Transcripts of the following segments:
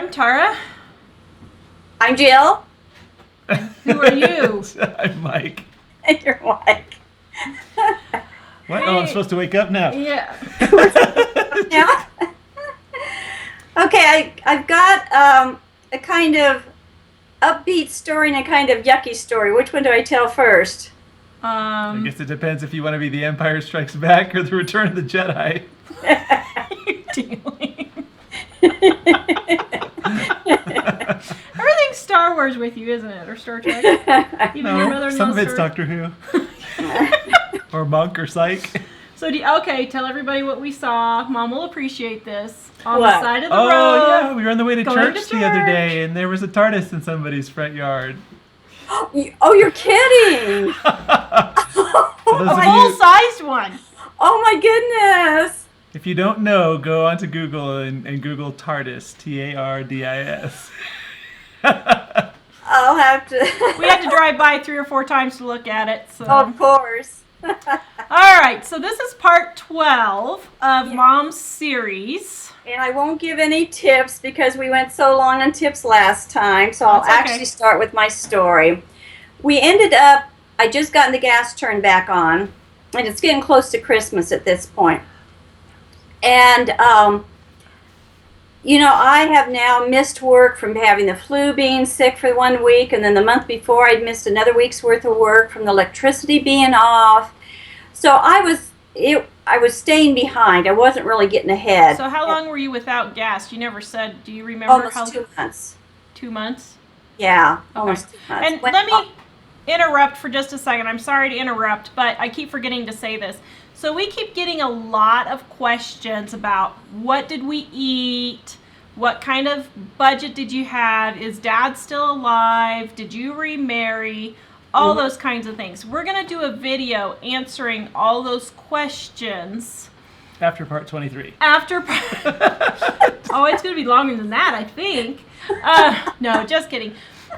I'm Tara. I'm Jill. Who are you? I'm Mike. And you're Mike. What? Oh, I'm supposed to wake up now. Yeah. Yeah. Okay, I've got a kind of upbeat story and a kind of yucky story. Which one do I tell first? I guess it depends if you want to be The Empire Strikes Back or The Return of the Jedi. Everything's Star Wars with you, isn't it? Or Star Trek? Even your mother some knows of it's Doctor Who. Or Monk or Psych. So, tell everybody what we saw. Mom will appreciate this. On What? the side of the Oh, road. yeah, we were on the way to Going church to the other church. day, and there was a TARDIS in somebody's front yard. Oh, you're kidding! For those A of full-sized one. Oh my goodness! If you don't know, go onto Google and Google TARDIS, TARDIS. I'll have to. We had to drive by 3 or 4 times to look at it. So. Of course. All right, so this is part 12 of Mom's series. And I won't give any tips because we went so long on tips last time, so I'll That's okay. actually start with my story. We ended up, I just gotten the gas turned back on, and it's getting close to Christmas at this point. And, I have now missed work from having the flu, being sick for 1 week, and then the month before I'd missed another week's worth of work from the electricity being off. So I was staying behind. I wasn't really getting ahead. So how long were you without gas? You never said. Do you remember Almost 2 months. 2 months? Yeah, Okay. almost 2 months. And let me interrupt for just a second. I'm sorry to interrupt, but I keep forgetting to say this. So we keep getting a lot of questions about what did we eat? What kind of budget did you have? Is Dad still alive? Did you remarry? All those kinds of things. We're going to do a video answering all those questions. After part 23. Oh, it's going to be longer than that, I think. No, just kidding.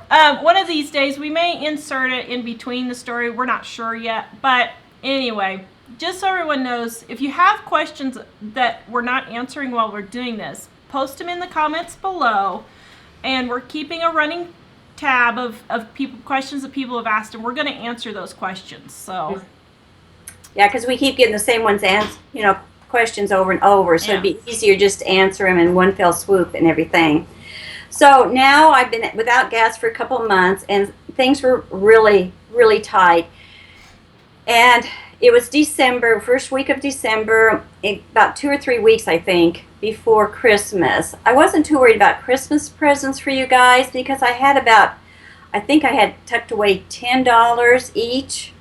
One of these days, we may insert it in between the story. We're not sure yet. But anyway, just so everyone knows, if you have questions that we're not answering while we're doing this, post them in the comments below. And we're keeping a running tab of questions that people have asked, and we're going to answer those questions. So Yeah, because we keep getting the same ones questions over and over, so it'd be easier just to answer them in one fell swoop and everything. So now I've been without gas for a couple of months, and things were really, really tight. And it was December, first week of December, about 2 or 3 weeks, I think, before Christmas. I wasn't too worried about Christmas presents for you guys because I had tucked away $10 each,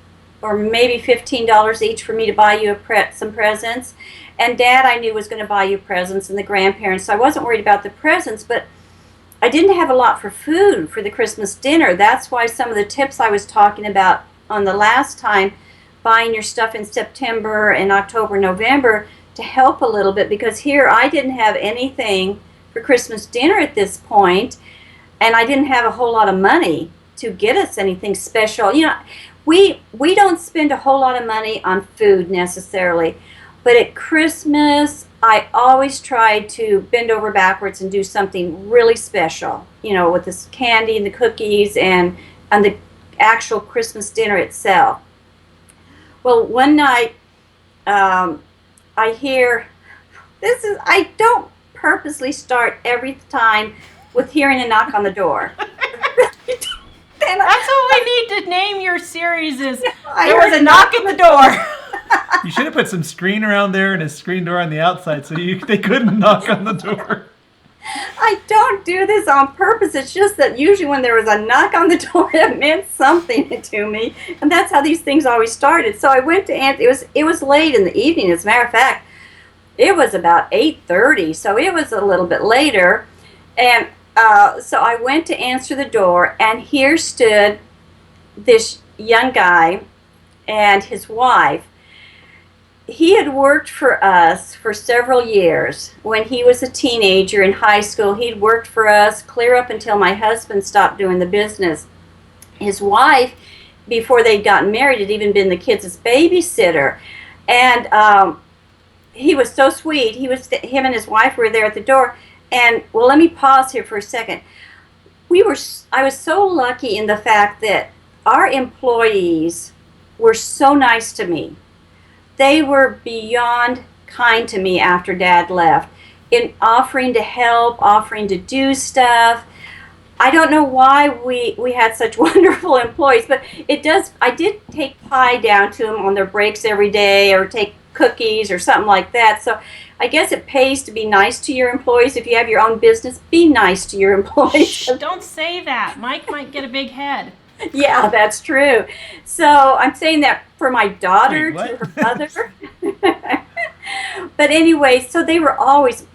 or maybe $15 each for me to buy you some presents. And Dad, I knew, was going to buy you presents, and the grandparents, so I wasn't worried about the presents, but I didn't have a lot for food for the Christmas dinner. That's why some of the tips I was talking about on the last time, buying your stuff in September and October, November, to help a little bit, because here I didn't have anything for Christmas dinner at this point, and I didn't have a whole lot of money to get us anything special. We don't spend a whole lot of money on food necessarily, but at Christmas I always try to bend over backwards and do something really special, with this candy and the cookies and the actual Christmas dinner itself. Well, one night I hear, I don't purposely start every time with hearing a knock on the door. that's what we need to name your series is I there heard was a knock at the door. You should have put some screen around there and a screen door on the outside so they couldn't knock on the door. I don't do this on purpose. It's just that usually when there was a knock on the door, it meant something to me. And that's how these things always started. So I went to answer. It was late in the evening. As a matter of fact, it was about 8:30. So it was a little bit later. And so I went to answer the door, and here stood this young guy and his wife. He had worked for us for several years. When he was a teenager in high school, he'd worked for us clear up until my husband stopped doing the business. His wife, before they'd gotten married, had even been the kids' babysitter. And he was so sweet. Him and his wife were there at the door, And well, let me pause here for a second. I was so lucky in the fact that our employees were so nice to me. They were beyond kind to me after Dad left, in offering to help, offering to do stuff. I don't know why we had such wonderful employees, but I did take pie down to them on their breaks every day, or take cookies or something like that. So I guess it pays to be nice to your employees. If you have your own business, be nice to your employees. Shh, don't say that. Mike might get a big head. Yeah, that's true. So I'm saying that for my daughter, Wait, to her mother. But anyway, so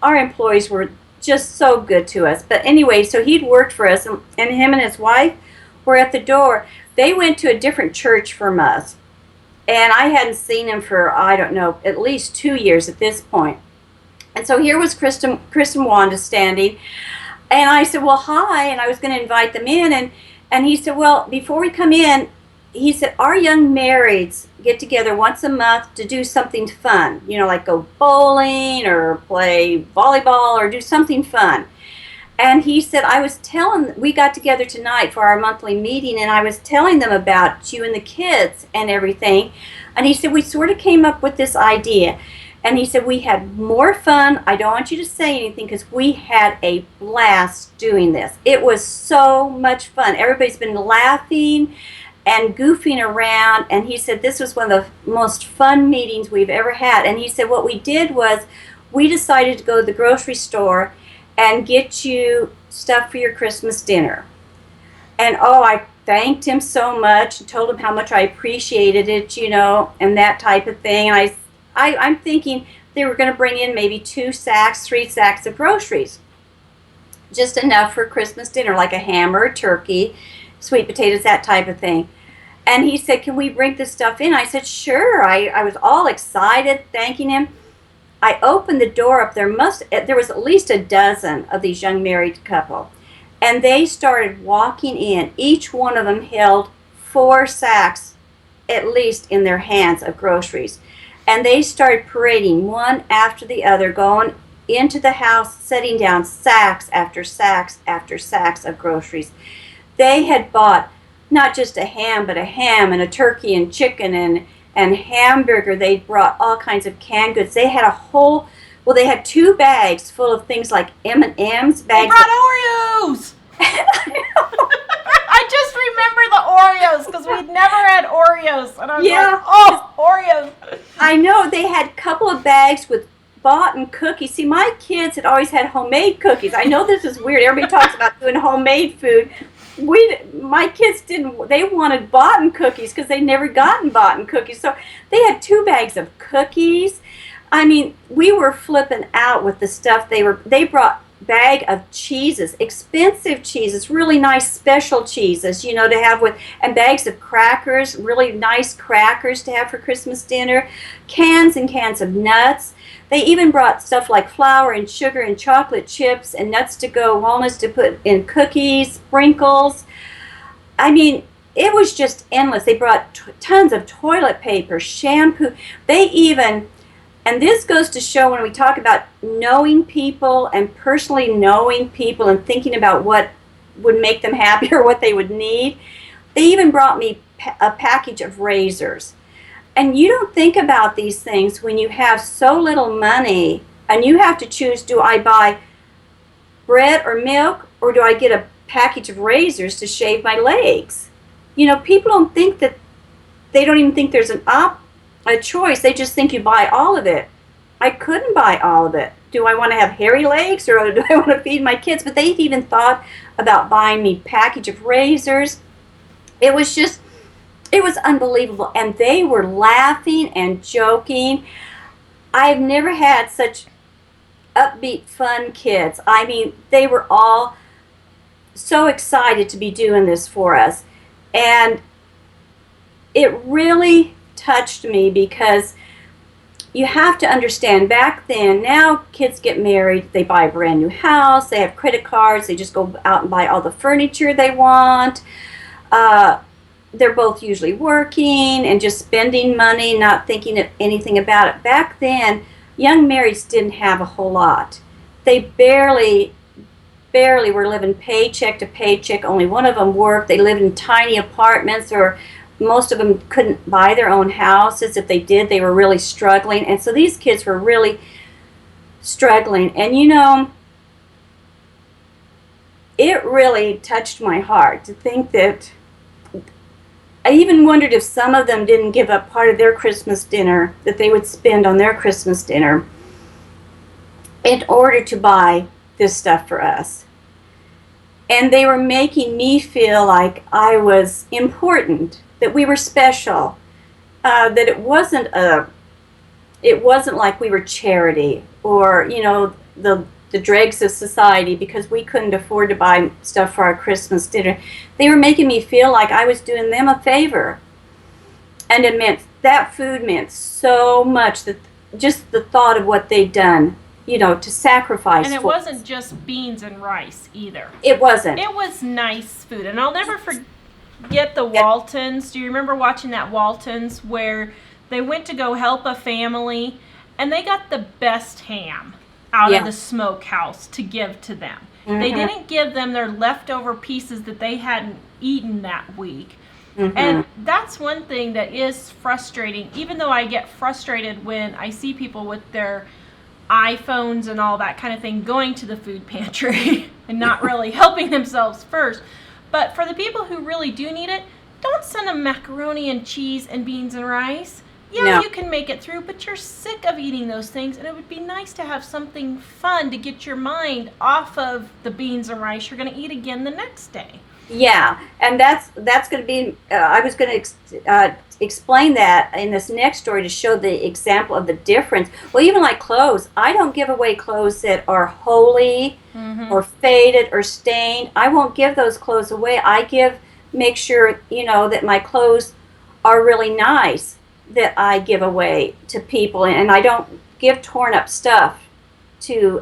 our employees were just so good to us. But anyway, so he'd worked for us, and him and his wife were at the door. They went to a different church from us, and I hadn't seen him for, I don't know, at least 2 years at this point. And so here was Chris and Wanda standing, and I said, well, hi, and I was going to invite them in, and he said, well, before we come in, he said, our young marrieds get together once a month to do something fun, like go bowling or play volleyball or do something fun. And he said, we got together tonight for our monthly meeting, and I was telling them about you and the kids and everything. And he said, we sort of came up with this idea. And he said, we had more fun. I don't want you to say anything, because we had a blast doing this. It was so much fun. Everybody's been laughing and goofing around. And he said, this was one of the most fun meetings we've ever had. And he said, what we did was we decided to go to the grocery store and get you stuff for your Christmas dinner. And I thanked him so much and told him how much I appreciated it, and that type of thing. And I'm thinking they were going to bring in maybe 3 sacks of groceries. Just enough for Christmas dinner, like a ham or a turkey, sweet potatoes, that type of thing. And he said, can we bring this stuff in? I said, sure. I was all excited, thanking him. I opened the door up. There was at least a dozen of these young married couple. And they started walking in. Each one of them held 4 sacks, at least, in their hands of groceries. And they started parading one after the other, going into the house, setting down sacks after sacks after sacks of groceries. They had bought not just a ham, but a ham and a turkey and chicken and hamburger. They brought all kinds of canned goods. They had they had 2 bags full of things like M&M's. They brought Oreos! I just remember the Oreos, because we'd never had Oreos. And I was like, Oreos! I know. They had a couple of bags with bought cookies. See, my kids had always had homemade cookies. I know this is weird. Everybody talks about doing homemade food. My kids didn't. They wanted bought cookies, because they'd never gotten bought cookies. So they had 2 bags of cookies. I mean, we were flipping out with the stuff they brought. Bag of cheeses, expensive cheeses, really nice special cheeses, to have with, and bags of crackers, really nice crackers to have for Christmas dinner, cans and cans of nuts. They even brought stuff like flour and sugar and chocolate chips and nuts to go, walnuts to put in cookies, sprinkles. I mean, it was just endless. They brought tons of toilet paper, shampoo. They even, and this goes to show when we talk about knowing people and personally knowing people and thinking about what would make them happy or what they would need, they even brought me a package of razors. And you don't think about these things when you have so little money and you have to choose, do I buy bread or milk, or do I get a package of razors to shave my legs? People don't think that, they don't even think there's a choice. They just think you buy all of it. I couldn't buy all of it. Do I want to have hairy legs, or do I want to feed my kids? But they've even thought about buying me a package of razors. It was unbelievable. And they were laughing and joking. I've never had such upbeat, fun kids. I mean, they were all so excited to be doing this for us. And it really touched me, because you have to understand, back then, now kids get married, they buy a brand new house, they have credit cards, they just go out and buy all the furniture they want. They're both usually working and just spending money, not thinking of anything about it. Back then, young marrieds didn't have a whole lot. they barely were living paycheck to paycheck. Only one of them worked. They lived in tiny apartments, or most of them couldn't buy their own houses. If they did, they were really struggling. And so these kids were really struggling. And you know, it really touched my heart to think that I even wondered if some of them didn't give up part of their Christmas dinner that they would spend on their Christmas dinner in order to buy this stuff for us. And they were making me feel like I was important, that we were special, that it wasn't like we were charity or, you know, the dregs of society because we couldn't afford to buy stuff for our Christmas dinner. They were making me feel like I was doing them a favor. And that food meant so much, that just the thought of what they'd done, you know, to sacrifice. And it wasn't just beans and rice either. It wasn't. It was nice food. And I'll never forget the Waltons. Do you remember watching that Waltons where they went to go help a family and they got the best ham out of the smokehouse to give to them. Mm-hmm. They didn't give them their leftover pieces that they hadn't eaten that week. Mm-hmm. And that's one thing that is frustrating, even though I get frustrated when I see people with their iPhones and all that kind of thing going to the food pantry and not really helping themselves first. But for the people who really do need it, don't send them macaroni and cheese and beans and rice. Yeah, you can make it through, but you're sick of eating those things, and it would be nice to have something fun to get your mind off of the beans and rice you're going to eat again the next day. Yeah, and that's going to be, I was going to explain that in this next story to show the example of the difference. Well, even like clothes, I don't give away clothes that are holey or faded or stained. I won't give those clothes away. Make sure, you know, that my clothes are really nice that I give away to people, and I don't give torn up stuff to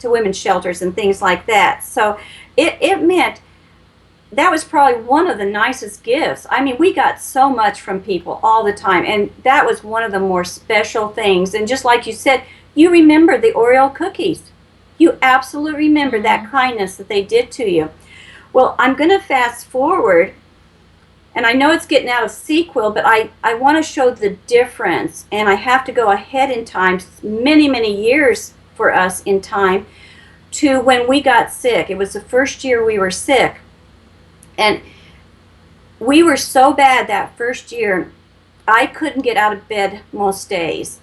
women's shelters and things like that. So it meant that was probably one of the nicest gifts. I mean, we got so much from people all the time, and that was one of the more special things. And just like you said, you remember the Oreo cookies. You absolutely remember that kindness that they did to you. Well, I'm going to fast forward, and I know it's getting out of sequel, but I want to show the difference, and I have to go ahead in time, many, many years for us in time, to when we got sick. It was the first year we were sick, and we were so bad that first year, I couldn't get out of bed most days.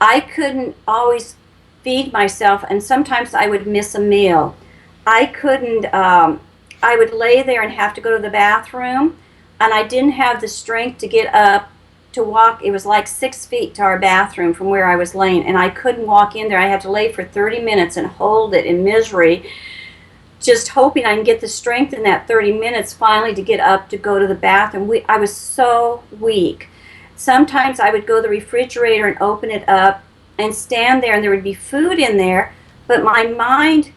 I couldn't always feed myself, and sometimes I would miss a meal. I couldn't, I would lay there and have to go to the bathroom, and I didn't have the strength to get up to walk. It was like 6 feet to our bathroom from where I was laying, and I couldn't walk in there. I had to lay for 30 minutes and hold it in misery, just hoping I can get the strength in that 30 minutes finally to get up to go to the bathroom. I was so weak. Sometimes I would go to the refrigerator and open it up and stand there, and there would be food in there, but my mind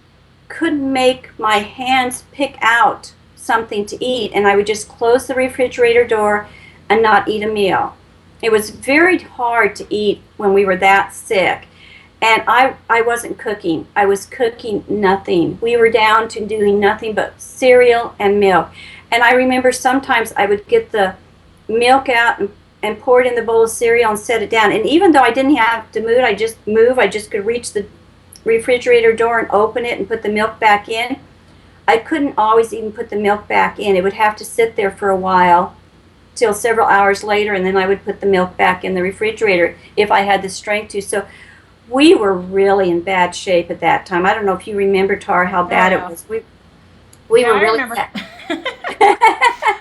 couldn't make my hands pick out something to eat, and I would just close the refrigerator door and not eat a meal. It was very hard to eat when we were that sick, and I wasn't cooking. I was cooking nothing. We were down to doing nothing but cereal and milk. And I remember sometimes I would get the milk out and pour it in the bowl of cereal and set it down, and even though I didn't have to move, I just could reach the refrigerator door and open it and put the milk back in. I couldn't always even put the milk back in. It would have to sit there for a while, till several hours later, and then I would put the milk back in the refrigerator if I had the strength to. So we were really in bad shape at that time. I don't know if you remember, Tara, how bad it was. We were really bad.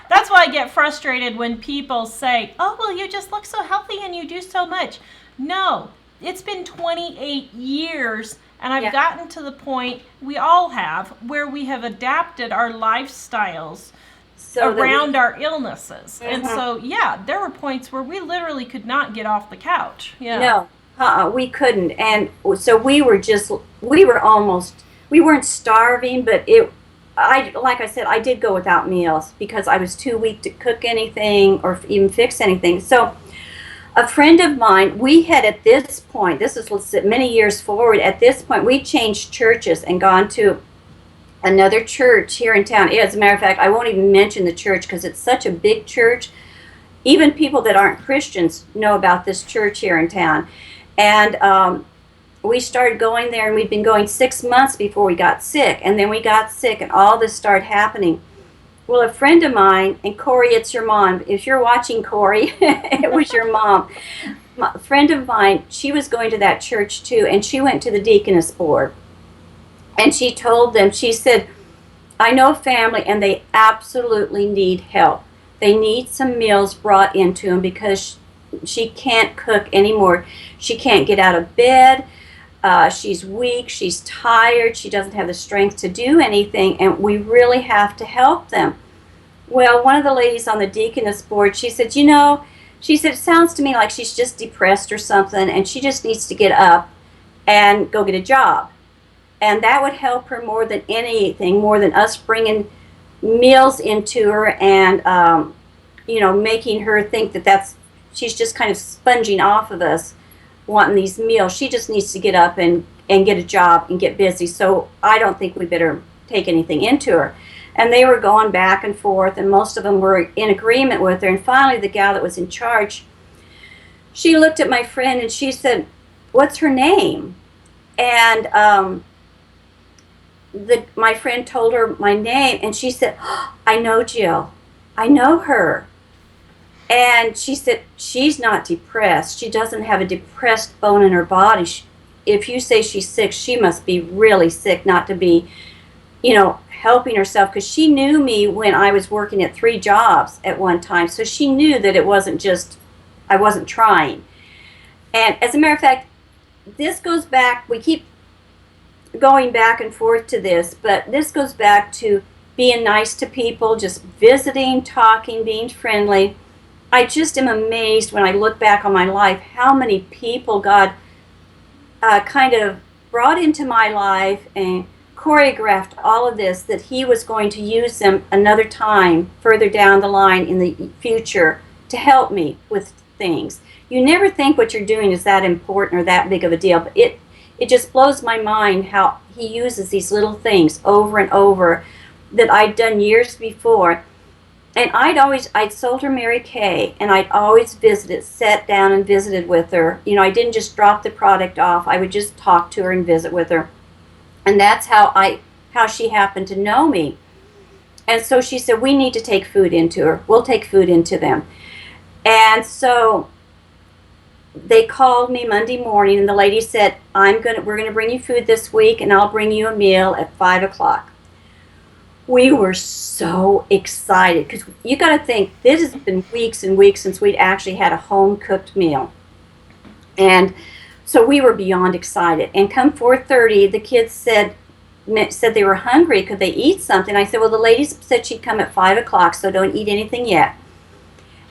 That's why I get frustrated when people say, oh, well, you just look so healthy and you do so much. No, it's been 28 years. And I've gotten to the point, we all have, where we have adapted our lifestyles around our illnesses. And so, there were points where we literally could not get off the couch. No, we couldn't. And so we weren't starving, but like I said, I did go without meals because I was too weak to cook anything or even fix anything. So a friend of mine, we had at this point, this is many years forward, at this point we changed churches and gone to another church here in town. As a matter of fact, I won't even mention the church because it's such a big church. Even people that aren't Christians know about this church here in town. And we started going there, and we'd been going 6 months before we got sick. And then we got sick, and all this started happening. Well, a friend of mine, and Corey, it's your mom. If you're watching, Corey, it was your mom. A friend of mine, she was going to that church too, and she went to the deaconess board. And she told them, she said, I know a family, and they absolutely need help. They need some meals brought into them because she can't cook anymore. She can't get out of bed. She's weak. She's tired. She doesn't have the strength to do anything, and we really have to help them. Well, one of the ladies on the deaconess board, she said, it sounds to me like she's just depressed or something, and she just needs to get up and go get a job. And that would help her more than anything, more than us bringing meals into her and, making her think that she's just kind of sponging off of us, wanting these meals. She just needs to get up and get a job and get busy. So I don't think we better take anything into her. And they were going back and forth, and most of them were in agreement with her. And finally, the gal that was in charge, she looked at my friend and she said, what's her name? And my friend told her my name, and she said, I know Jill. I know her. And she said, she's not depressed. She doesn't have a depressed bone in her body. If you say she's sick, she must be really sick not to be, helping herself, because she knew me when I was working at 3 jobs at one time. So she knew that it wasn't just, I wasn't trying. And as a matter of fact, this goes back, we keep going back and forth to this, but this goes back to being nice to people, just visiting, talking, being friendly. I just am amazed when I look back on my life how many people God kind of brought into my life and choreographed all of this, that he was going to use them another time further down the line in the future to help me with things. You never think what you're doing is that important or that big of a deal, but it just blows my mind how he uses these little things over and over that I'd done years before. And I'd sold her Mary Kay, and I'd always sat down and visited with her. I didn't just drop the product off. I would just talk to her and visit with her. And that's how she happened to know me. And so she said, we need to take food into her. We'll take food into them. And so they called me Monday morning, and the lady said, we're going to bring you food this week, and I'll bring you a meal at 5 o'clock. We were so excited, because you got to think, this has been weeks and weeks since we'd actually had a home-cooked meal. And so we were beyond excited. And come 4:30, the kids said they were hungry. Could they eat something? I said, well, the lady said she'd come at 5 o'clock, so don't eat anything yet.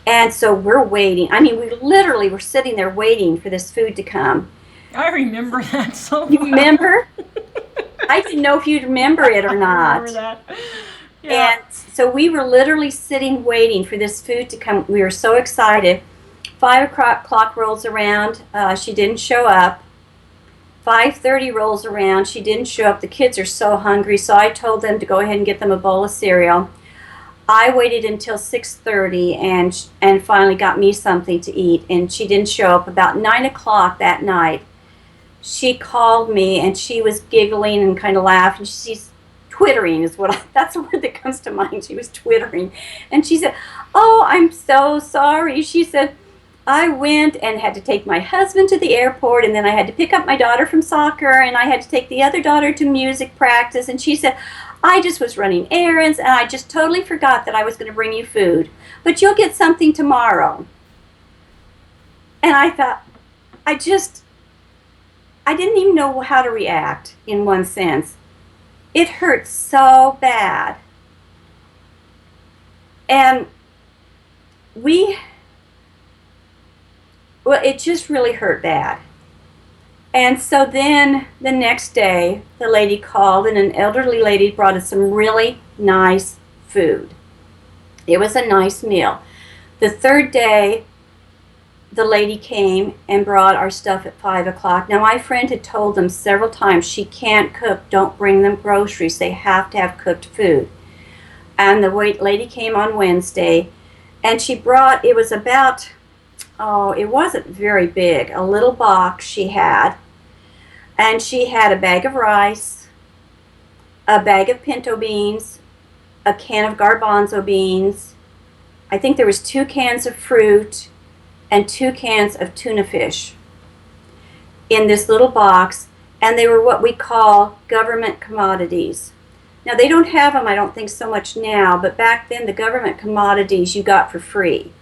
And so we're waiting. I mean, we literally were sitting there waiting for this food to come. I remember that so well. You remember? I didn't know if you'd remember it or not. I remember that. Yeah. And so we were literally sitting waiting for this food to come. We were so excited. 5 o'clock rolls around. She didn't show up. 5:30 rolls around. She didn't show up. The kids are so hungry, so I told them to go ahead and get them a bowl of cereal. I waited until 6:30 and finally got me something to eat, and she didn't show up. About 9 o'clock that night, she called me, and she was giggling and kind of laughing. She's twittering that's the word that comes to mind. She was twittering. And she said, oh, I'm so sorry. She said, I went and had to take my husband to the airport, and then I had to pick up my daughter from soccer, and I had to take the other daughter to music practice. And she said, I just was running errands, and I just totally forgot that I was going to bring you food. But you'll get something tomorrow. And I thought, I didn't even know how to react in one sense. It hurt so bad. And it just really hurt bad. And so then the next day, the lady called, and an elderly lady brought us some really nice food. It was a nice meal. The third day, the lady came and brought our stuff at 5 o'clock. Now, my friend had told them several times, she can't cook, don't bring them groceries, they have to have cooked food. And the lady came on Wednesday, and she brought, it was about, it wasn't very big, a little box she had. And she had a bag of rice, a bag of pinto beans, a can of garbanzo beans. I think there was 2 cans of fruit and 2 cans of tuna fish in this little box. And they were what we call government commodities. Now, they don't have them, I don't think, so much now, but back then the government commodities you got for free.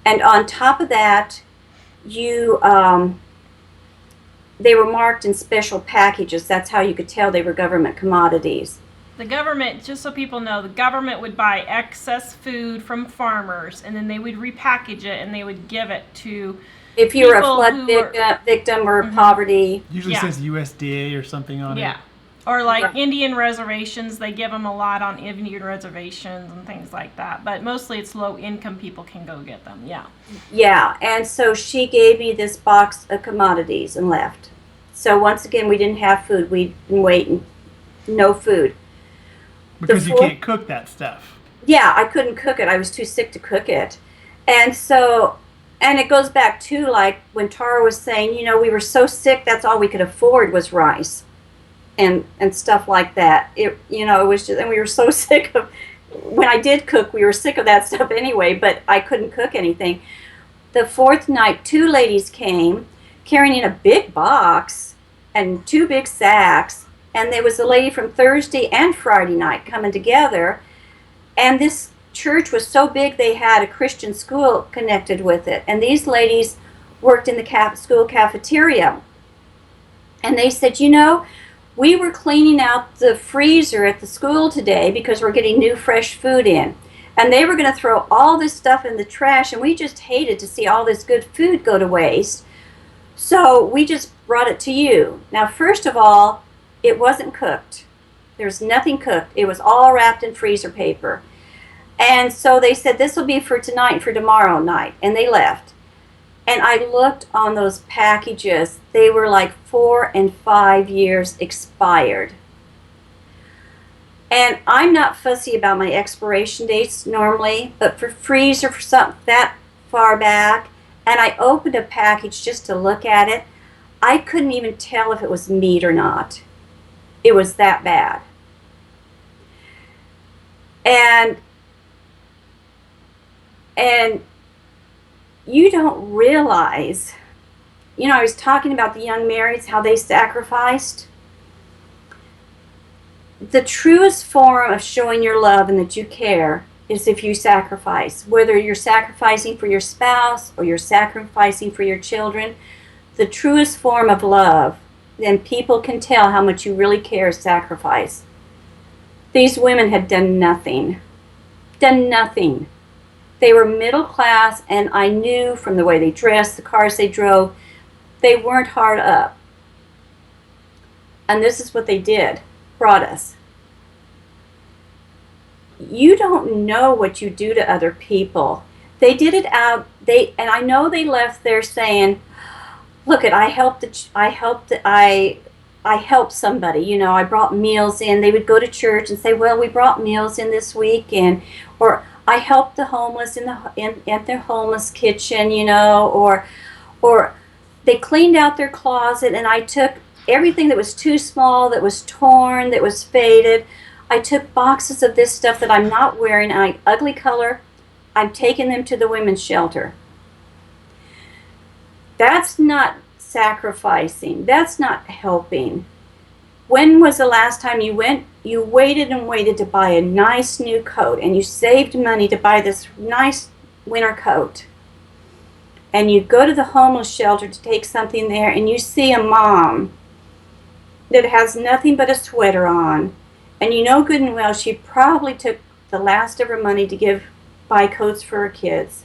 And on top of that, you they were marked in special packages. That's how you could tell they were government commodities. The government, just so people know, the government would buy excess food from farmers, and then they would repackage it, and they would give it to if you were a people flood who victim or poverty. Usually Yeah. says USDA or something on it. Yeah. Or like Right. Indian reservations, they give them a lot on Indian reservations and things like that. But mostly it's low income people can go get them. Yeah. Yeah, and so she gave me this box of commodities and left. So once again, we didn't have food. We'd been waiting. No food. Because you can't cook that stuff. Yeah, I couldn't cook it. I was too sick to cook it. And so, and it goes back to like when Tara was saying, we were so sick, that's all we could afford was rice and stuff like that. It was just, and we were so sick of, when I did cook, we were sick of that stuff anyway, but I couldn't cook anything. The 4th night, 2 ladies came carrying in a big box and 2 big sacks. And there was a lady from Thursday and Friday night coming together. And this church was so big they had a Christian school connected with it. And these ladies worked in the school cafeteria. And they said, we were cleaning out the freezer at the school today because we're getting new fresh food in. And they were going to throw all this stuff in the trash. And we just hated to see all this good food go to waste. So we just brought it to you. Now, first of all, it wasn't cooked. There was nothing cooked. It was all wrapped in freezer paper. And so they said, this will be for tonight and for tomorrow night. And they left. And I looked on those packages. They were like 4 and 5 years expired. And I'm not fussy about my expiration dates normally, but for freezer for something that far back, and I opened a package just to look at it, I couldn't even tell if it was meat or not. It was that bad. And you don't realize, I was talking about the young marrieds, how they sacrificed. The truest form of showing your love and that you care is if you sacrifice. Whether you're sacrificing for your spouse or you're sacrificing for your children, the truest form of love, then people can tell how much you really care is sacrifice. These women had done nothing. Done nothing. They were middle class, and I knew from the way they dressed, the cars they drove, they weren't hard up. And this is what they did, brought us. You don't know what you do to other people. They did it out, and I know they left there saying, look, I helped somebody, I brought meals in. They would go to church and say, well, we brought meals in this week, or I helped the homeless at their homeless kitchen, or they cleaned out their closet, and I took everything that was too small, that was torn, that was faded. I took boxes of this stuff that I'm not wearing, ugly color. I'm taking them to the women's shelter. That's not sacrificing. That's not helping. When was the last time you waited and waited to buy a nice new coat, and you saved money to buy this nice winter coat, and you go to the homeless shelter to take something there, and you see a mom that has nothing but a sweater on, and you know good and well she probably took the last of her money to buy coats for her kids.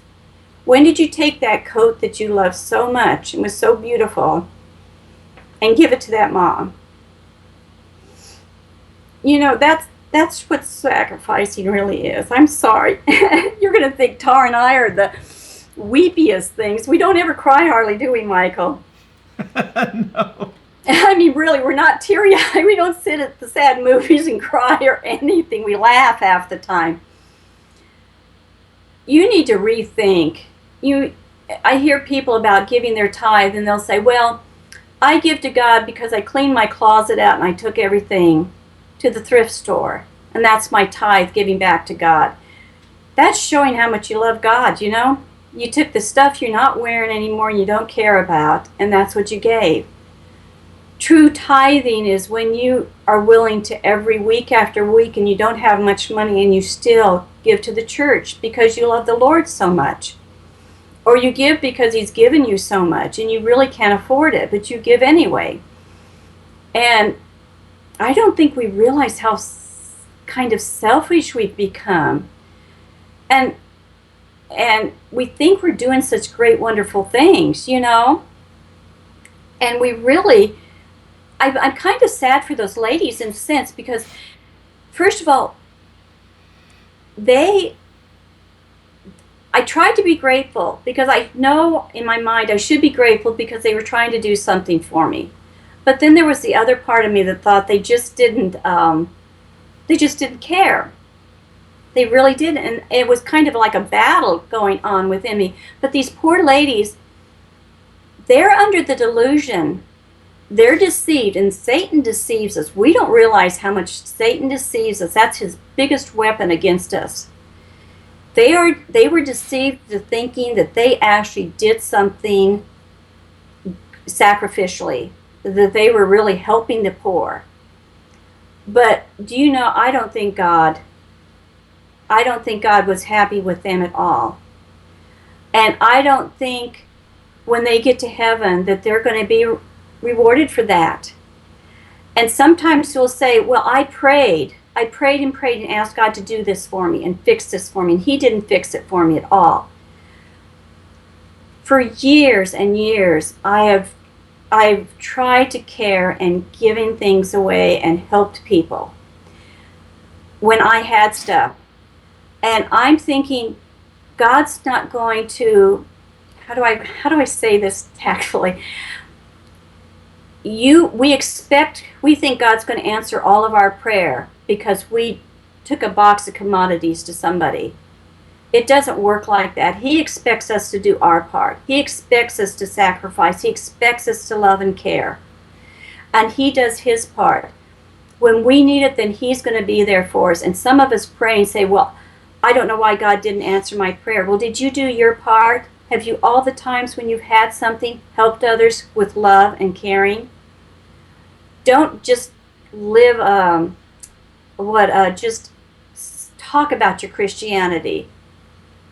When did you take that coat that you loved so much and was so beautiful and give it to that mom? That's what sacrificing really is. I'm sorry. You're going to think Tara and I are weepiest things. We don't ever cry hardly, do we, Michael? No. I mean, really, we're not teary-eyed. We don't sit at the sad movies and cry or anything. We laugh half the time. You need to rethink. I hear people about giving their tithe, and they'll say, well, I give to God because I cleaned my closet out and I took everything to the thrift store. And that's my tithe, giving back to God. That's showing how much you love God, you know? You took the stuff you're not wearing anymore and you don't care about, and that's what you gave. True tithing is when you are willing to every week after week and you don't have much money and you still give to the church because you love the Lord so much. Or you give because He's given you so much and you really can't afford it, but you give anyway. And I don't think we realize how kind of selfish we've become. And we think we're doing such great, wonderful things, you know? And we really... I'm kind of sad for those ladies in a sense because, first of all, I tried to be grateful because I know in my mind I should be grateful because they were trying to do something for me. But then there was the other part of me that thought they just didn't care. They really didn't. And it was kind of like a battle going on within me. But these poor ladies, they're under the delusion. They're deceived, and Satan deceives us. We don't realize how much Satan deceives us. That's his biggest weapon against us. They were deceived to thinking that they actually did something sacrificially, that they were really helping the poor. But do you know, I don't think God was happy with them at all. And I don't think when they get to heaven that they're going to be rewarded for that. And sometimes we'll say, well, I prayed and asked God to do this for me and fix this for me, and He didn't fix it for me at all. For years and years, I've tried to care and given things away and helped people when I had stuff. And I'm thinking, God's not going to, how do I say this tactfully? We think God's going to answer all of our prayer because we took a box of commodities to somebody. It doesn't work like that. He expects us to do our part. He expects us to sacrifice. He expects us to love and care. And He does His part. When we need it, then He's going to be there for us. And some of us pray and say, well, I don't know why God didn't answer my prayer. Well, did you do your part? Have you, all the times when you've had something, helped others with love and caring? Don't just live, just talk about your Christianity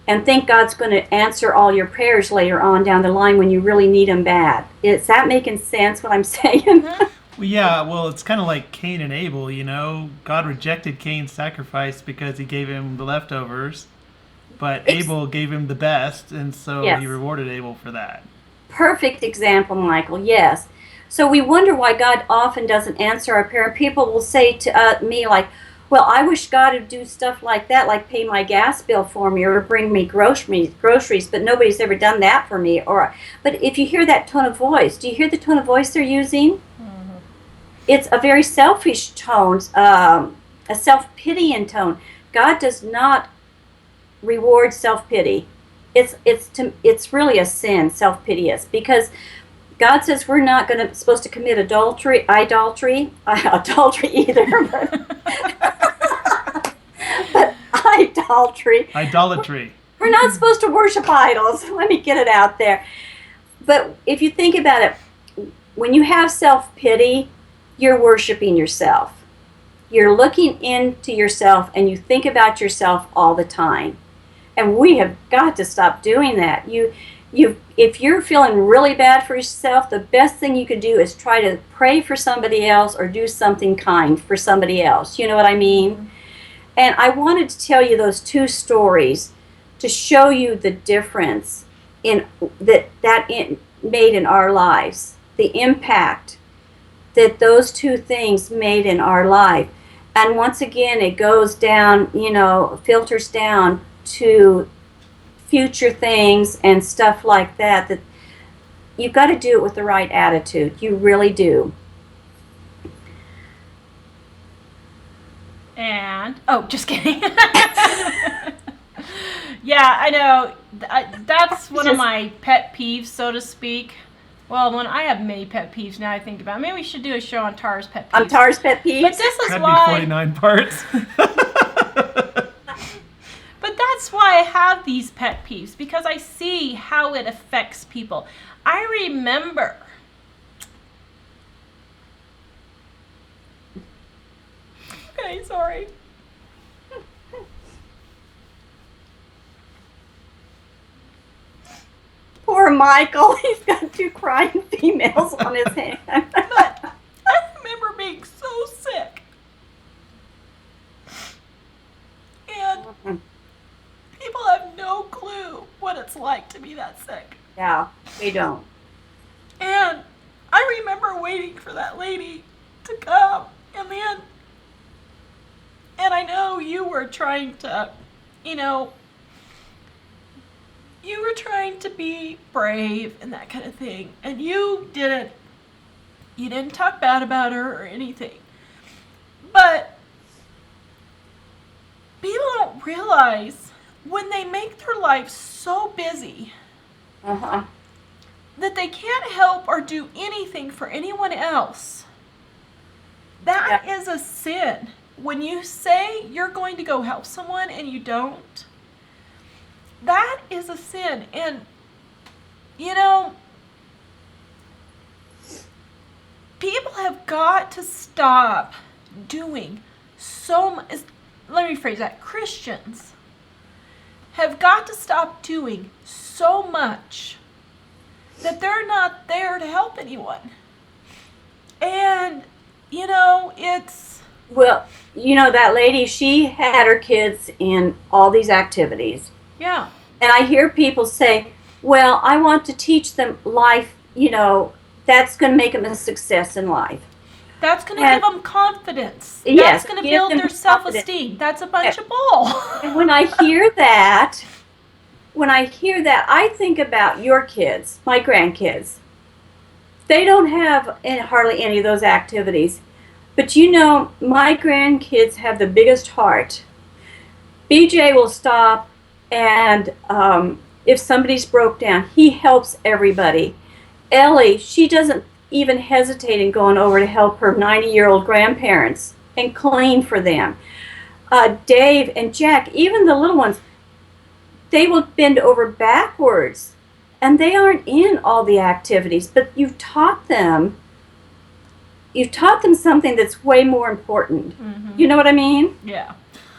and think God's going to answer all your prayers later on down the line when you really need them bad. Is that making sense, what I'm saying? Well, yeah, well, it's kind of like Cain and Abel, you know? God rejected Cain's sacrifice because he gave him the leftovers. But Abel gave him the best, and so Yes. He rewarded Abel for that. Perfect example, Michael, yes. So we wonder why God often doesn't answer our prayer. People will say to me like, well, I wish God would do stuff like that, like pay my gas bill for me or bring me groceries, but nobody's ever done that for me. But if you hear that tone of voice, do you hear the tone of voice they're using? Mm-hmm. It's a very selfish tone, a self-pitying tone. God does not reward self-pity. It's really a sin, self-pity is, because God says we're not supposed to commit idolatry either, but idolatry. We're not supposed to worship idols. Let me get it out there. But if you think about it, when you have self-pity, you're worshiping yourself. You're looking into yourself and you think about yourself all the time. And we have got to stop doing that. If you're feeling really bad for yourself, the best thing you could do is try to pray for somebody else or do something kind for somebody else. You know what I mean? Mm-hmm. And I wanted to tell you those two stories to show you the difference that made in our lives, the impact that those two things made in our life. And once again, it goes down, filters down to future things and stuff like that, that you've got to do it with the right attitude. You really do. And, oh, just kidding. Yeah, I know. That's one of my pet peeves, so to speak. Well, when I have many pet peeves now I think about it. Maybe we should do a show on Tara's pet peeves. On Tara's pet peeves? But this is That'd why... be 49 parts. But that's why I have these pet peeves, because I see how it affects people. I remember... Okay, sorry. Poor Michael. He's got 2 crying females on his hand. But I remember being so sick. And people have no clue what it's like to be that sick. Yeah, they don't. And I remember waiting for that lady to come. And I know you were trying to, you were trying to be brave and that kind of thing. And you didn't talk bad about her or anything. But people don't realize when they make their life so busy that they can't help or do anything for anyone else. That is a sin. When you say you're going to go help someone and you don't, that is a sin. And, people have got to stop doing so much. Let me rephrase that. Christians have got to stop doing so much that they're not there to help anyone. And, it's... Well, that lady, she had her kids in all these activities. Yeah. And I hear people say, well, I want to teach them life, that's going to make them a success in life. That's going to give them confidence. Yes, That's going to build their self-esteem. That's a bunch of bull. And when I hear that, I think about your kids, my grandkids. They don't have hardly any of those activities. But my grandkids have the biggest heart. BJ will stop, and if somebody's broke down, he helps everybody. Ellie, she doesn't even hesitate in going over to help her 90-year-old grandparents and clean for them. Dave and Jack, even the little ones, they will bend over backwards, and they aren't in all the activities, but you've taught them something that's way more important. Mm-hmm. You know what I mean? Yeah.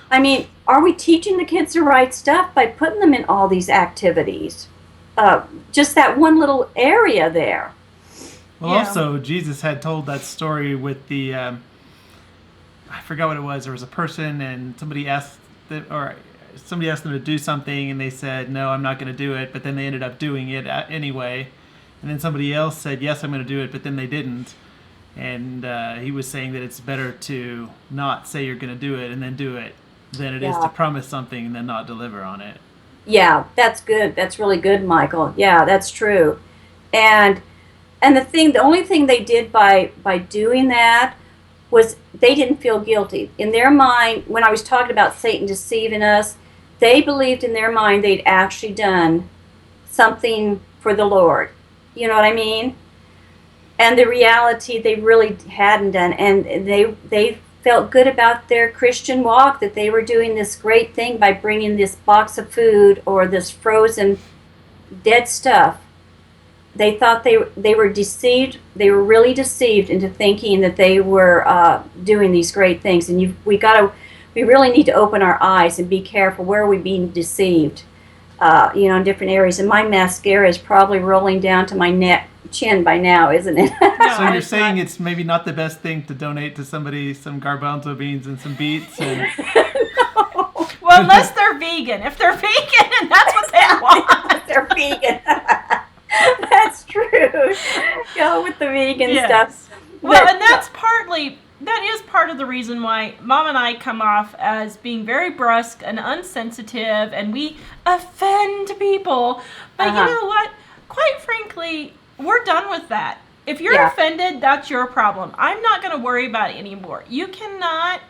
I mean, are we teaching the kids the right stuff by putting them in all these activities? Just that one little area there. Well, also, Jesus had told that story with the, I forgot what it was. There was a person, and somebody asked them to do something, and they said, no, I'm not going to do it, but then they ended up doing it anyway. And then somebody else said, yes, I'm going to do it, but then they didn't. And he was saying that it's better to not say you're going to do it and then do it than it is to promise something and then not deliver on it. Yeah, that's good. That's really good, Michael. Yeah, that's true. And the only thing they did by doing that was they didn't feel guilty. In their mind, when I was talking about Satan deceiving us, they believed in their mind they'd actually done something for the Lord. You know what I mean? And the reality, they really hadn't done. And they felt good about their Christian walk, that they were doing this great thing by bringing this box of food or this frozen dead stuff. They thought they were deceived. They were really deceived into thinking that they were doing these great things. And we really need to open our eyes and be careful. Where are we being deceived? In different areas. And my mascara is probably rolling down to my chin by now, isn't it? So you're saying it's maybe not the best thing to donate to somebody some garbanzo beans and some beets? And... No. Well, unless they're vegan. If they're vegan and that's what they want. They're vegan. That's true. Go with the vegan stuff. Well, and that's partly that is part of the reason why Mom and I come off as being very brusque and unsensitive, and we offend people. But you know what? Quite frankly, we're done with that. If you're offended, that's your problem. I'm not going to worry about it anymore. You cannot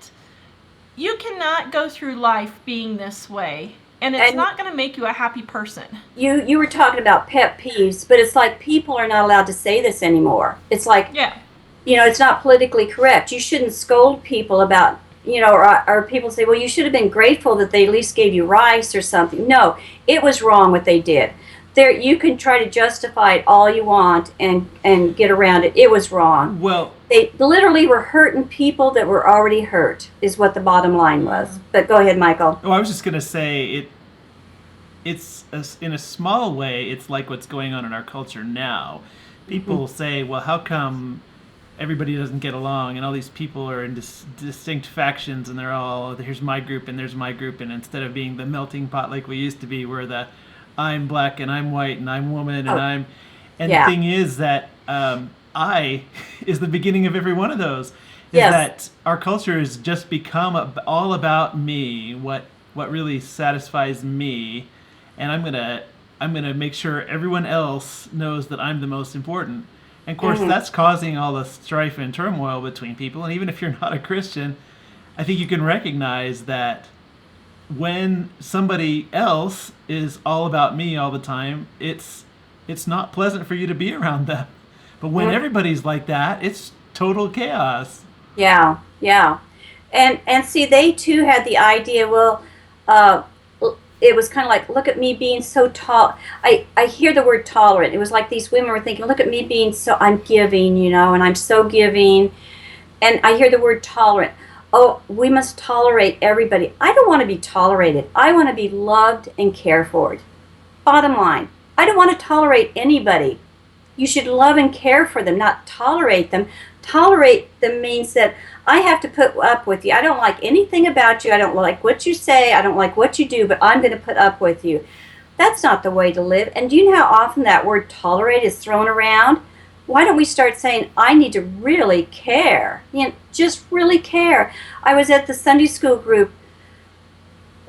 go through life being this way, and it's not going to make you a happy person. You were talking about pet peeves, but it's like people are not allowed to say this anymore. It's like, it's not politically correct. You shouldn't scold people about, or people say, well, you should have been grateful that they at least gave you rice or something. No, it was wrong what they did. You can try to justify it all you want and get around it. It was wrong. Well, they literally were hurting people that were already hurt, is what the bottom line was. But go ahead, Michael. Oh, I was just going to say, it's in a small way, it's like what's going on in our culture now. People say, well, how come everybody doesn't get along, and all these people are in distinct factions, and they're all, here's my group and there's my group, and instead of being the melting pot like we used to be, where I'm black and I'm white and I'm woman and the thing is that I is the beginning of every one of those. Is that our culture has just become all about me, what really satisfies me, and I'm gonna make sure everyone else knows that I'm the most important. And of course, that's causing all the strife and turmoil between people. And even if you're not a Christian, I think you can recognize that when somebody else is all about me all the time, it's not pleasant for you to be around them. But when everybody's like that, it's total chaos. Yeah. And see, they too had the idea, it was kind of like, look at me being so tall. I hear the word tolerant. It was like these women were thinking, look at me being I'm giving, and I'm so giving. And I hear the word tolerant. Oh, we must tolerate everybody. I don't want to be tolerated. I want to be loved and cared for. Bottom line, I don't want to tolerate anybody. You should love and care for them, not tolerate them. Tolerate them means that I have to put up with you. I don't like anything about you. I don't like what you say. I don't like what you do, but I'm going to put up with you. That's not the way to live. And do you know how often that word tolerate is thrown around? Why don't we start saying, I need to really care? Just really care. I was at the Sunday school group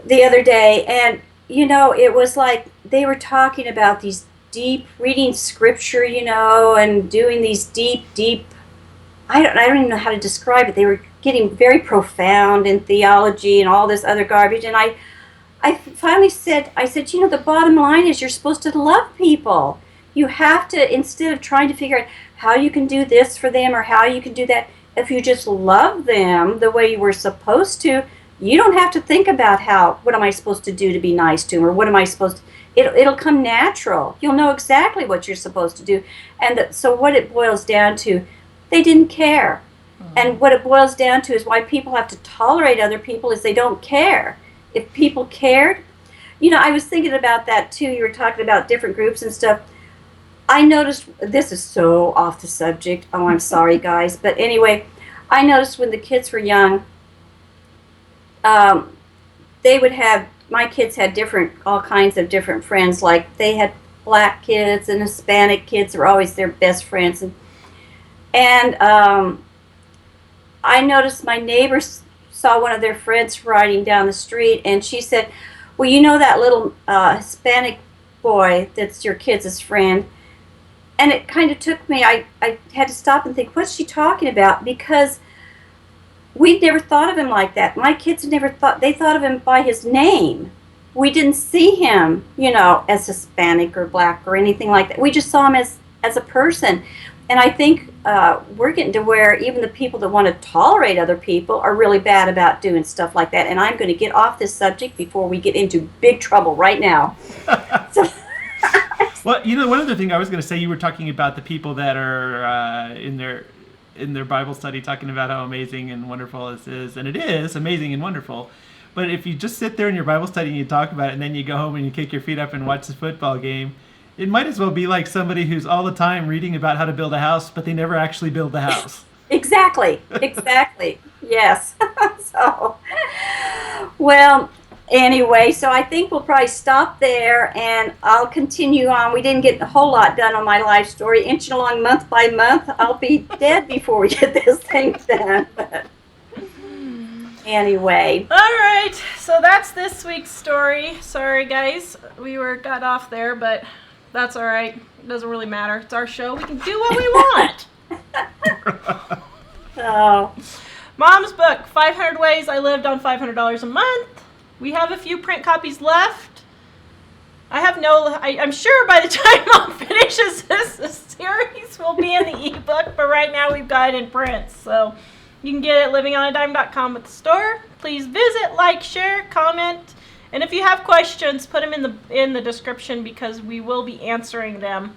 the other day, and, it was like they were talking about these deep, reading scripture, and doing these deep, I don't even know how to describe it. They were getting very profound in theology and all this other garbage, and I finally said, the bottom line is you're supposed to love people. You have to, instead of trying to figure out how you can do this for them or how you can do that, if you just love them the way you were supposed to, you don't have to think about what am I supposed to do to be nice to them, or what am I supposed to, it'll come natural. You'll know exactly what you're supposed to do. And so what it boils down to, they didn't care. And what it boils down to is why people have to tolerate other people is they don't care. If people cared, I was thinking about that too. You were talking about different groups and stuff. I noticed, this is so off the subject. Oh, I'm sorry, guys. But anyway, I noticed when the kids were young, my kids had all kinds of different friends. Like they had black kids and Hispanic kids were always their best friends. And I noticed my neighbors saw one of their friends riding down the street, and she said, well, that little Hispanic boy that's your kid's friend. And it kind of took me, I had to stop and think, what's she talking about? Because we'd never thought of him like that. My kids never they thought of him by his name. We didn't see him, as Hispanic or black or anything like that. We just saw him as a person. And I think we're getting to where even the people that want to tolerate other people are really bad about doing stuff like that. And I'm going to get off this subject before we get into big trouble right now. Well, one other thing I was going to say, you were talking about the people that are in their Bible study talking about how amazing and wonderful this is. And it is amazing and wonderful. But if you just sit there in your Bible study and you talk about it and then you go home and you kick your feet up and watch the football game, it might as well be like somebody who's all the time reading about how to build a house, but they never actually build the house. Exactly. Yes. So, well, Anyway, so I think we'll probably stop there, and I'll continue on. We didn't get a whole lot done on my life story. Inching along month by month. I'll be dead before we get this thing done. But anyway. All right, so that's this week's story. Sorry, guys, we got off there, but that's all right. It doesn't really matter. It's our show. We can do what we want. Oh. Mom's book, 500 Ways I Lived on $500 a Month. We have a few print copies left. I'm sure by the time Mom finishes this, the series will be in the ebook, but right now we've got it in print. So you can get it at livingonadime.com with the store. Please visit, like, share, comment, and if you have questions, put them in the description because we will be answering them.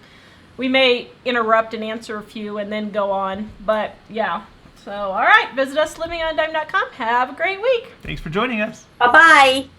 We may interrupt and answer a few and then go on, but yeah. So, all right, visit us livingonadime.com. Have a great week. Thanks for joining us. Bye-bye.